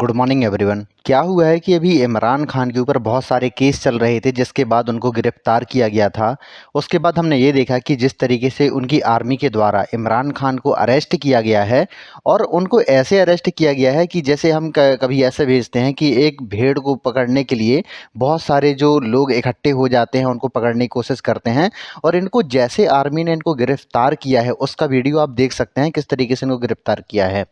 Good morning everyone. क्या हुआ है कि अभी इमरान खान के ऊपर बहुत सारे केस चल रहे थे जिसके बाद उनको गिरफ्तार किया गया था। उसके बाद हमने ये देखा कि जिस तरीके से उनकी आर्मी के द्वारा इमरान खान को अरेस्ट किया गया है और उनको ऐसे अरेस्ट किया गया है कि जैसे हम कभी ऐसे भेजते हैं कि एक भेड़ को पकड़ने के लिए बहुत सारे जो लोग इकट्ठे हो जाते हैं उनको पकड़ने की कोशिश करते हैं। और इनको जैसे आर्मी ने इनको गिरफ्तार किया है उसका वीडियो आप देख सकते हैं किस तरीके से इनको गिरफ्तार किया है।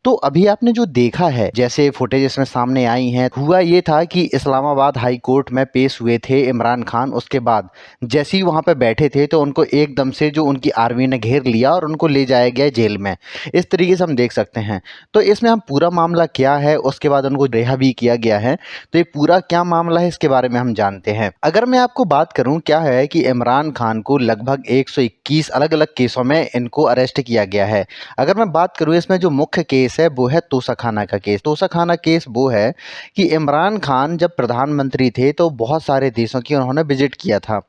तो अभी आपने जो देखा है जैसे फुटेज इसमें सामने आई हैं, हुआ ये था कि इस्लामाबाद हाई कोर्ट में पेश हुए थे इमरान खान। उसके बाद जैसे ही वहाँ पे बैठे थे तो उनको एकदम से जो उनकी आर्मी ने घेर लिया और उनको ले जाया गया जेल में। इस तरीके से हम देख सकते हैं। तो इसमें हम पूरा मामला क्या है, उसके बाद उनको रिहा भी किया गया है। तो ये पूरा क्या मामला है इसके बारे में हम जानते हैं। अगर मैं आपको बात करूं, क्या है कि इमरान खान को लगभग 121 अलग अलग केसों में इनको अरेस्ट किया गया है। अगर मैं बात करूं इसमें जो मुख्य केस है वो है तोशाखाना का केस। तोशाखाना केस वो है कि इमरान खान जब प्रधानमंत्री थे तो बहुत सारे देशों की उन्होंने विजिट किया था।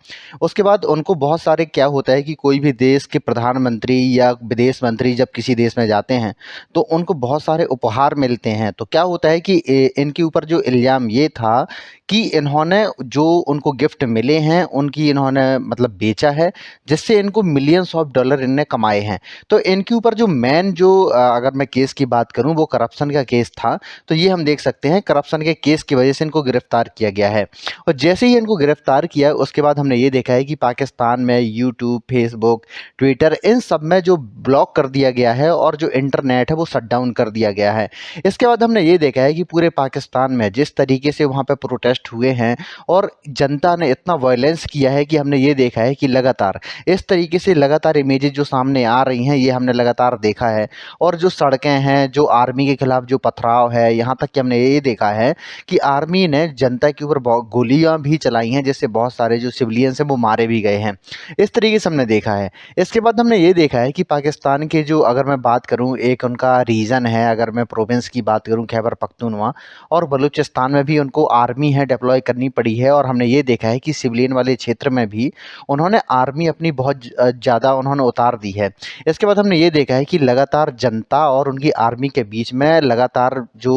उसके बाद उनको बहुत सारे क्या होता है कि कोई भी देश के प्रधानमंत्री या विदेश मंत्री जब किसी देश में जाते हैं तो उनको बहुत सारे उपहार मिलते हैं। तो क्या होता है कि इनके ऊपर जो इल्ज़ाम ये था कि इन्होंने जो उनको गिफ्ट मिले हैं उनकी इन्होंने मतलब बेचा है, जिससे इनको मिलियंस ऑफ डॉलर इनने कमाए हैं। तो इनके ऊपर जो मेन जो अगर मैं केस की बात करूं वो करप्शन का केस था। तो ये हम देख सकते हैं करप्शन के केस की वजह से इनको गिरफ्तार किया गया है। और जैसे ही इनको गिरफ्तार किया उसके बाद हमने ये देखा है कि पाकिस्तान में यूट्यूब, फेसबुक, ट्विटर इन सब में जो ब्लॉक कर दिया गया है और जो इंटरनेट है वो शट डाउन कर दिया गया है। इसके बाद हमने ये देखा है कि पूरे पाकिस्तान में जिस तरीके से वहाँ पे प्रोटेस्ट हुए हैं और जनता ने इतना वायलेंस किया है कि हमने ये देखा है कि लगातार इस तरीके से लगातार इमेजेस जो सामने आ रही हैं ये हमने लगातार देखा है। और जो सड़कें हैं, जो आर्मी के खिलाफ जो पथराव है, यहाँ तक कि हमने ये देखा है कि आर्मी ने जनता के ऊपर गोलियां भी चलाई हैं, जिससे बहुत सारे जो सिविलियंस हैं वो मारे भी गए हैं। इस तरीके से हमने देखा है। इसके बाद हमने ये देखा है कि पाकिस्तान के जो अगर मैं बात करूँ एक उनका रीजन है, अगर मैं प्रोविंस की बात करूँ खैबर पख्तूनख्वा और बलूचिस्तान में भी उनको आर्मी है डिप्लॉय करनी पड़ी है। और हमने ये देखा है कि सिविलियन वाले क्षेत्र में भी उन्होंने आर्मी अपनी बहुत ज़्यादा उन्होंने उतार दी है। इसके बाद हमने ये देखा है कि लगातार जनता और उनकी आर्मी के बीच में लगातार जो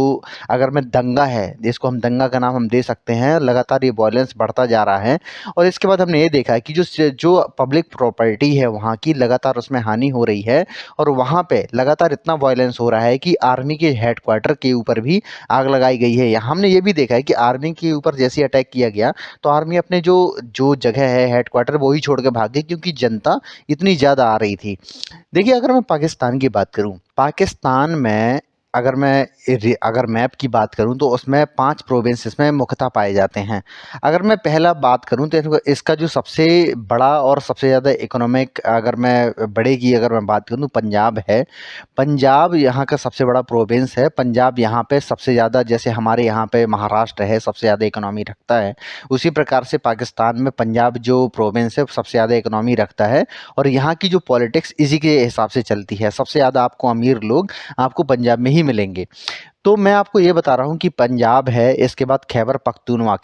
अगर मैं दंगा है, जिसको हम दंगा का नाम हम दे सकते हैं, लगातार ये वायलेंस बढ़ता जा रहा है। और इसके बाद हमने ये देखा है कि जो पब्लिक प्रॉपर्टी है वहाँ की लगातार उसमें हानि हो रही है। और वहाँ पे लगातार इतना वायलेंस हो रहा है कि आर्मी के हेडक्वार्टर के ऊपर भी आग लगाई गई है। यहाँ हमने ये भी देखा है कि आर्मी के ऊपर जैसे ही अटैक किया गया तो आर्मी अपने जो जो जगह है हेडक्वार्टर वो ही छोड़ के भाग गई, क्योंकि जनता इतनी ज़्यादा आ रही थी। देखिए अगर मैं पाकिस्तान की बात करूं, पाकिस्तान में अगर मैप की बात करूं तो उसमें 5 प्रोविंस इसमें मुख्यतः पाए जाते हैं। अगर मैं पहला बात करूं तो इसका जो सबसे बड़ा और सबसे ज़्यादा इकोनॉमिक अगर मैं बड़े की अगर मैं बात करूं तो पंजाब है। पंजाब यहाँ का सबसे बड़ा प्रोविंस है। पंजाब यहाँ पे सबसे ज़्यादा, जैसे हमारे यहाँ पे महाराष्ट्र है सबसे ज़्यादा इकोनॉमी रखता है, उसी प्रकार से पाकिस्तान में पंजाब जो प्रोविंस है सबसे ज़्यादा इकोनॉमी रखता है। और यहाँ की जो पॉलिटिक्स इसी के हिसाब से चलती है। सबसे ज़्यादा आपको अमीर लोग आपको पंजाब में ही मिलेंगे। तो मैं आपको ये बता रहा हूँ कि पंजाब है, इसके बाद खैबर पख्तूनवा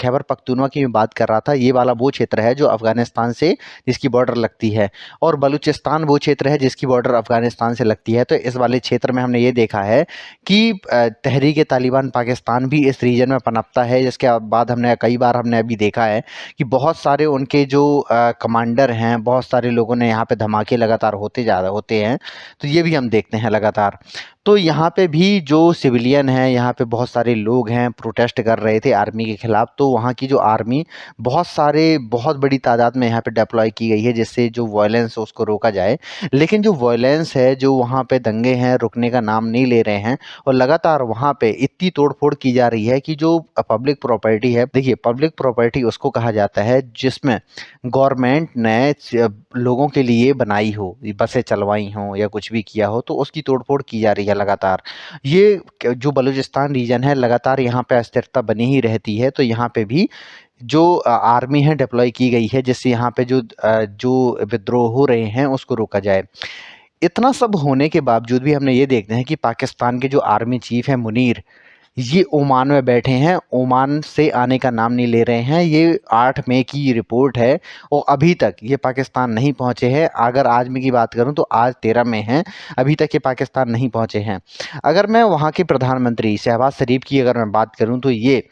की मैं बात कर रहा था। ये वाला वो क्षेत्र है जो अफगानिस्तान से जिसकी बॉर्डर लगती है। और बलूचिस्तान वो क्षेत्र है जिसकी बॉर्डर अफगानिस्तान से लगती है। तो इस वाले क्षेत्र में हमने ये देखा है कि तहरीक तालिबान पाकिस्तान भी इस रीजन में पनपता है। जिसके बाद हमने कई बार हमने अभी देखा है कि बहुत सारे उनके जो कमांडर हैं, बहुत सारे लोगों ने यहाँ पे धमाके लगातार होते हैं। तो ये भी हम देखते हैं लगातार। तो यहाँ पे भी जो सिविलियन हैं, यहाँ पे बहुत सारे लोग हैं प्रोटेस्ट कर रहे थे आर्मी के खिलाफ। तो वहाँ की जो आर्मी बहुत बड़ी तादाद में यहाँ पे डिप्लॉय की गई है, जिससे जो वायलेंस है उसको रोका जाए। लेकिन जो वायलेंस है, जो वहाँ पे दंगे हैं, रुकने का नाम नहीं ले रहे हैं। और लगातार वहाँ पे इतनी तोड़फोड़ की जा रही है कि जो पब्लिक प्रॉपर्टी है, देखिए पब्लिक प्रॉपर्टी उसको कहा जाता है जिसमें गवर्नमेंट ने लोगों के लिए बनाई हो, बसें चलवाई हों या कुछ भी किया हो, तो उसकी तोड़फोड़ की जा रही है लगातार। ये जो बलूचिस्तान रीजन है, लगातार यहाँ पे अस्थिरता बनी ही रहती है, तो यहाँ पे भी जो आर्मी है डिप्लॉय की गई है, जिससे यहाँ पे जो विद्रोह हो रहे हैं उसको रोका जाए। इतना सब होने के बावजूद भी हमने ये देखते हैं कि पाकिस्तान के जो आर्मी चीफ हैं मुनीर, ये ओमान में बैठे हैं, ओमान से आने का नाम नहीं ले रहे हैं। ये 8 मई की रिपोर्ट है और अभी तक ये पाकिस्तान नहीं पहुंचे हैं। अगर आज मैं की बात करूं तो आज 13 मई है, अभी तक ये पाकिस्तान नहीं पहुंचे हैं। अगर मैं वहाँ के प्रधानमंत्री शहबाज शरीफ की अगर मैं बात करूं तो ये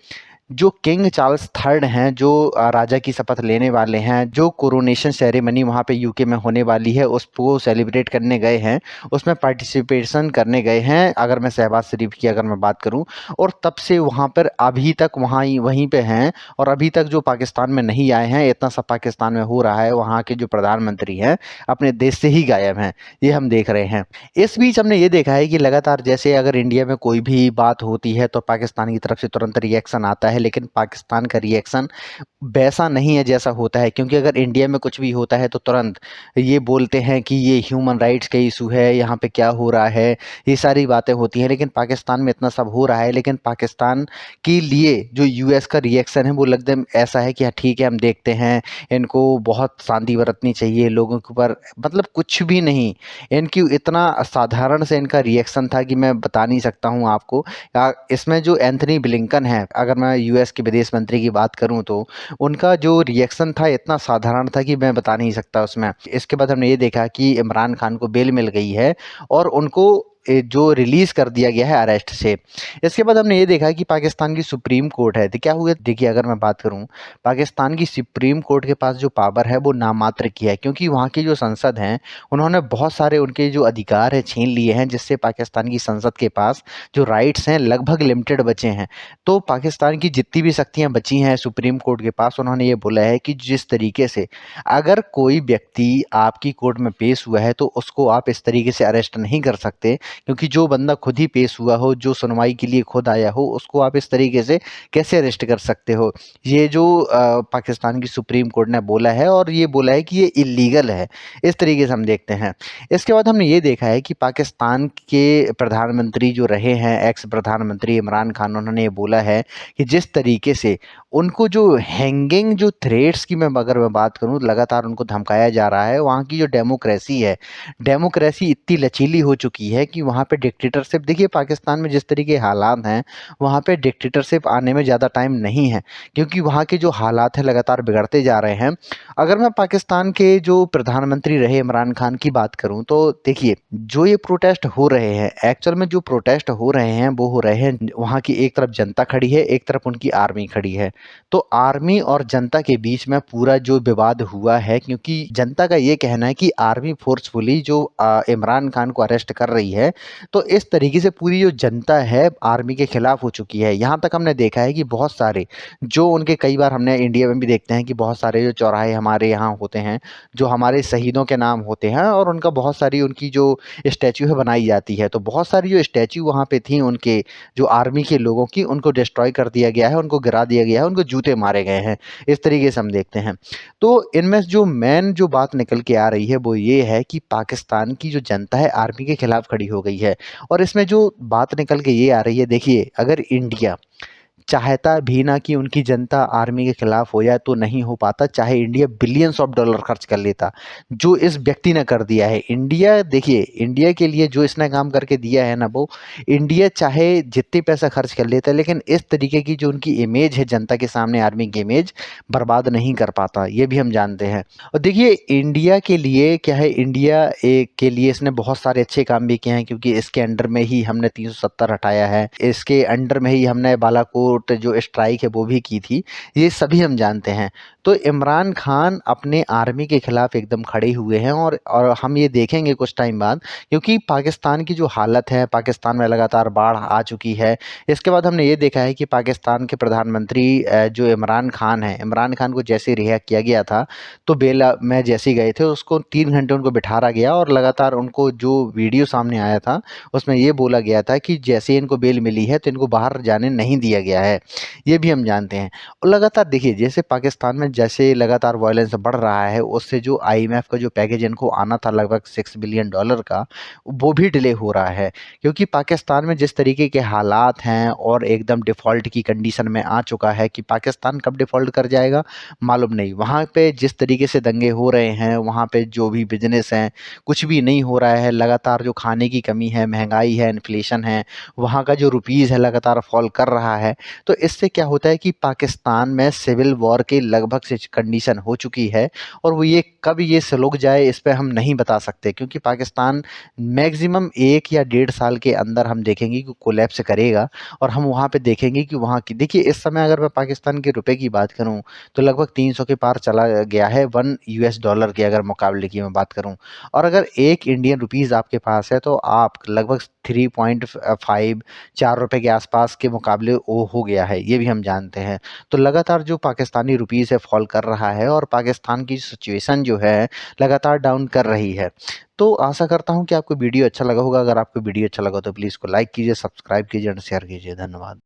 जो किंग चार्ल्स थर्ड हैं, जो राजा की शपथ लेने वाले हैं, जो कोरोनेशन सेरेमनी वहाँ पे यूके में होने वाली है उसको सेलिब्रेट करने गए हैं, उसमें पार्टिसिपेशन करने गए हैं, अगर मैं शहबाज शरीफ की अगर मैं बात करूं, और तब से वहाँ पर अभी तक वहीं पे हैं और अभी तक जो पाकिस्तान में नहीं आए हैं। इतना सब पाकिस्तान में हो रहा है, वहाँ के जो प्रधानमंत्री हैं अपने देश से ही गायब हैं, ये हम देख रहे हैं। इस बीच हमने ये देखा है कि लगातार जैसे अगर इंडिया में कोई भी बात होती है तो पाकिस्तान की तरफ से तुरंत रिएक्शन आता है, लेकिन पाकिस्तान का रिएक्शन वैसा नहीं है जैसा होता है, क्योंकि अगर इंडिया में कुछ भी होता है तो तुरंत ये बोलते हैं कि ये ह्यूमन राइट्स का इशू है, यहाँ पे क्या हो रहा है, ये सारी बातें होती हैं। लेकिन पाकिस्तान में इतना सब हो रहा है, लेकिन पाकिस्तान के लिए जो यूएस का रिएक्शन है वो एकदम ऐसा है कि हाँ ठीक है, हम देखते हैं, इनको बहुत शांति बरतनी चाहिए लोगों के ऊपर, मतलब कुछ भी नहीं। इनकी इतना साधारण से इनका रिएक्शन था कि मैं बता नहीं सकता हूँ आपको। इसमें जो एंथनी ब्लिंकन है, अगर मैं यूएस के विदेश मंत्री की बात करूँ तो उनका जो रिएक्शन था इतना साधारण था कि मैं बता नहीं सकता उसमें। इसके बाद हमने ये देखा कि इमरान खान को बेल मिल गई है और उनको जो रिलीज़ कर दिया गया है अरेस्ट से। इसके बाद हमने ये देखा कि पाकिस्तान की सुप्रीम कोर्ट है, तो क्या हुआ देखिए, अगर मैं बात करूं, पाकिस्तान की सुप्रीम कोर्ट के पास जो पावर है वो नामात्र की है, क्योंकि वहाँ की जो संसद हैं उन्होंने बहुत सारे उनके जो अधिकार है छीन लिए हैं, जिससे पाकिस्तान की संसद के पास जो राइट्स हैं लगभग लिमिटेड बचे हैं। तो पाकिस्तान की जितनी भी शक्तियाँ बची हैं सुप्रीम कोर्ट के पास, उन्होंने ये बोला है कि जिस तरीके से अगर कोई व्यक्ति आपकी कोर्ट में पेश हुआ है तो उसको आप इस तरीके से अरेस्ट नहीं कर सकते, क्योंकि जो बंदा खुद ही पेश हुआ हो, जो सुनवाई के लिए खुद आया हो, उसको आप इस तरीके से कैसे अरेस्ट कर सकते हो। ये जो पाकिस्तान की सुप्रीम कोर्ट ने बोला है, और ये बोला है कि ये इलीगल है, इस तरीके से हम देखते हैं। इसके बाद हमने ये देखा है कि पाकिस्तान के प्रधानमंत्री जो रहे हैं, एक्स प्रधानमंत्री इमरान खान, उन्होंने ये बोला है कि जिस तरीके से उनको जो हैंगिंग जो थ्रेट्स की मैं अगर मैं बात करूं, लगातार उनको धमकाया जा रहा है। वहाँ की जो डेमोक्रेसी है, डेमोक्रेसी इतनी लचीली हो चुकी है कि वहाँ पे डिक्टेटरशिप, देखिए पाकिस्तान में जिस तरीके हालात हैं वहाँ पे डिक्टेटरशिप आने में ज़्यादा टाइम नहीं है, क्योंकि वहाँ के जो हालात हैं लगातार बिगड़ते जा रहे हैं। अगर मैं पाकिस्तान के जो प्रधानमंत्री रहे इमरान खान की बात करूं तो देखिए, जो ये प्रोटेस्ट हो रहे हैं, एक्चुअल में जो प्रोटेस्ट हो रहे हैं वो हो रहे हैं, वहाँ की एक तरफ जनता खड़ी है, एक तरफ उनकी आर्मी खड़ी है। तो आर्मी और जनता के बीच में पूरा जो विवाद हुआ है, क्योंकि जनता का ये कहना है कि आर्मी फोर्सफुली जो इमरान खान को अरेस्ट कर रही है, तो इस तरीके से पूरी जो जनता है आर्मी के खिलाफ हो चुकी है। यहाँ तक हमने देखा है कि बहुत सारे जो उनके, कई बार हमने इंडिया में भी देखते हैं कि बहुत सारे जो चौराहे हमारे यहाँ होते हैं, जो हमारे शहीदों के नाम होते हैं, और उनका बहुत सारी उनकी जो स्टैचू है बनाई जाती है, तो बहुत सारी जो स्टैचू वहाँ पे थी उनके जो आर्मी के लोगों की, उनको डिस्ट्रॉय कर दिया गया है, उनको गिरा दिया गया है, उनको जूते मारे गए हैं, इस तरीके से हम देखते हैं। तो इनमें जो मेन जो बात निकल के आ रही है वो ये है कि पाकिस्तान की जो जनता है आर्मी के खिलाफ खड़ी हो गई है। और इसमें जो बात निकल के ये आ रही है, देखिए अगर इंडिया चाहता भी ना कि उनकी जनता आर्मी के खिलाफ हो जाए तो नहीं हो पाता, चाहे इंडिया बिलियंस ऑफ डॉलर खर्च कर लेता, जो इस व्यक्ति ने कर दिया है। इंडिया, देखिए इंडिया के लिए जो इसने काम करके दिया है ना, वो इंडिया चाहे जितने पैसा खर्च कर लेता, लेकिन इस तरीके की जो उनकी इमेज है जनता के सामने, आर्मी की इमेज बर्बाद नहीं कर पाता, ये भी हम जानते हैं। और देखिए इंडिया के लिए क्या है, इंडिया एक के लिए इसने बहुत सारे अच्छे काम भी किए हैं, क्योंकि इसके अंडर में ही हमने 370 हटाया है, इसके अंडर में ही हमने बालाकोट जो स्ट्राइक है वो भी की थी, ये सभी हम जानते हैं। तो इमरान खान अपने आर्मी के खिलाफ एकदम खड़े हुए हैं, और हम ये देखेंगे कुछ टाइम बाद, क्योंकि पाकिस्तान की जो हालत है, पाकिस्तान में लगातार बाढ़ आ चुकी है। इसके बाद हमने ये देखा है कि पाकिस्तान के प्रधानमंत्री जो इमरान खान है, इमरान खान को जैसे रिहा किया गया था, तो बेला में जैसे गए थे उसको 3 घंटे उनको बिठारा गया, और लगातार उनको जो वीडियो सामने आया था उसमें ये बोला गया था कि जैसे इनको बेल मिली है तो इनको बाहर जाने नहीं दिया गया है। है, ये भी हम जानते हैं। और लगातार देखिए जैसे पाकिस्तान में जैसे लगातार वायलेंस बढ़ रहा है, उससे जो आईएमएफ का जो पैकेज इनको आना था लगभग $6 बिलियन का, वो भी डिले हो रहा है। क्योंकि पाकिस्तान में जिस तरीके के हालात हैं और एकदम डिफ़ॉल्ट की कंडीशन में आ चुका है कि पाकिस्तान कब डिफ़ॉल्ट कर जाएगा मालूम नहीं। वहाँ पे जिस तरीके से दंगे हो रहे हैं, वहाँ पे जो भी बिज़नेस हैं, कुछ भी नहीं हो रहा है। लगातार जो खाने की कमी है, महँगाई है, इन्फ्लेशन है, वहाँ का जो रुपीज़ है लगातार फ़ॉल कर रहा है। तो इससे क्या होता है कि पाकिस्तान में सिविल वॉर के लगभग से कंडीशन हो चुकी है, और वो ये कब ये सुलझ जाए इस पे हम नहीं बता सकते, क्योंकि पाकिस्तान मैक्सिमम 1 या डेढ़ साल के अंदर हम देखेंगे कि कोलैप्स करेगा, और हम वहाँ पे देखेंगे कि वहाँ की देखिए इस समय अगर मैं पाकिस्तान के रुपए की बात करूँ तो लगभग 300 के पार चला गया है, 1 यूएस डॉलर के अगर मुकाबले की मैं बात करूँ। और अगर 1 इंडियन रुपीस आपके पास है तो आप लगभग 3.5 ₹4 के आसपास के मुकाबले वो हो गया है, ये भी हम जानते हैं। तो लगातार जो पाकिस्तानी रुपीस है फॉल कर रहा है, और पाकिस्तान की सिचुएशन जो है लगातार डाउन कर रही है। तो आशा करता हूँ कि आपको वीडियो अच्छा लगा होगा। अगर आपको वीडियो अच्छा लगा तो प्लीज़ इसको लाइक कीजिए, सब्सक्राइब कीजिए एंड शेयर कीजिए। धन्यवाद।